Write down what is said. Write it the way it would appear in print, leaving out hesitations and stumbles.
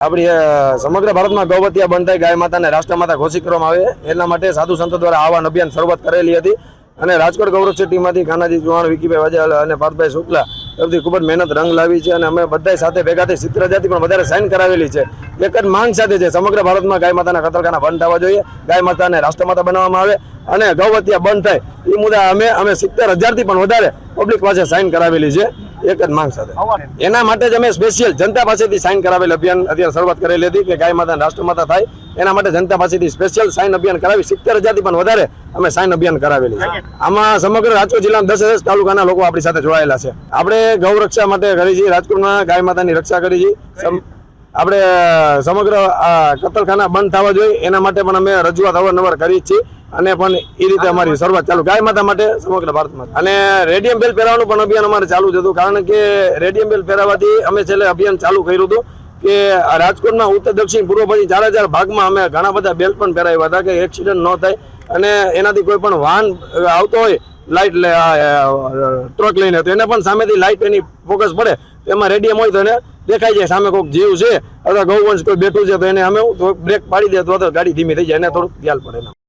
આપણી સમગ્ર ભારતમાં ગૌવત્યા બંધ થાય ગાય માતાને રાષ્ટ્રમાતા ઘોષિત કરવામાં આવે એટલા માટે સાધુ સંતો દ્વારા આહવાન અભિયાન શરૂઆત કરેલી હતી અને રાજકોટ ગૌરક્ષક ટીમમાંથી કાનાજી ચૌહાણ, વિકીભાઈ વાજા અને પાર્થભાઈ શુક્લા તરફથી ખૂબ જ મહેનત રંગ લાવી છે અને અમે બધા સાથે ભેગા થઈ 70,000થી પણ વધારે સાઇન કરાવેલી છે। એક જ માંગ સાથે છે સમગ્ર ભારતમાં ગાય માતાના કતલખાના બંધ થવા જોઈએ, ગાય માતાને રાષ્ટ્રમાતા બનાવવામાં આવે અને ગૌવત્યા બંધ થાય એ મુદ્દા અમે 70,000થી પણ વધારે પબ્લિક પાસે સાઇન કરાવેલી છે। એક જ માંગ સાથે એના માટે જ અમે સ્પેશિયલ જનતા પાસેથી સાઇન કરાવેલ અભિયાન અત્યારે શરૂઆત કરેલી હતી કે ગાય માતા રાષ્ટ્રમાતા થાય એના માટે જનતા પાસેથી સ્પેશિયલ સાઇન અભિયાન કરાવી 70,000થી પણ વધારે અમે સાઇન અભિયાન કરાવેલી છે। આમાં સમગ્ર રાજકોટ જિલ્લાના 10 તાલુકાના લોકો આપણી સાથે જોડાયેલા છે। આપણે ગૌ રક્ષા માટે કરી છે, રાજકોટમાં ગાય માતાની રક્ષા કરી છે। આપણે સમગ્ર કતલખાના બંધ થવા જોઈએ એના માટે પણ અમે રજૂઆત અવારનવાર કરી છીએ અને પણ એ રીતે અમારી શરૂઆત ચાલુ ગાય માતા માટે સમગ્ર ભારતમાં। અને રેડિયમ બેલ પહેરાવાનું પણ અભિયાન અમારે ચાલુ જ હતું, કારણ કે રેડિયમ બેલ પહેરાવાથી અમે છેલ્લે અભિયાન ચાલુ કર્યું હતું કે રાજકોટમાં ઉત્તર, દક્ષિણ, પૂર્વ, પશ્ચિમ 4 ભાગમાં અમે ઘણા બધા બેલ પણ પહેરાવ્યા હતા કે એક્સિડન્ટ ન થાય અને એનાથી કોઈ પણ વાહન આવતો હોય લાઇટ ટ્રક લઈને તો એને પણ સામેથી લાઇટ એની ફોકસ પડે એમાં રેડિયમ હોય તો એને દેખાઈ જાય સામે કોઈક જીવ છે અથવા ગૌવંશ કોઈ બેઠું છે તો એને અમે બ્રેક પાડી દે તો ગાડી ધીમી થઈ જાય એને થોડુંક ખ્યાલ પડે।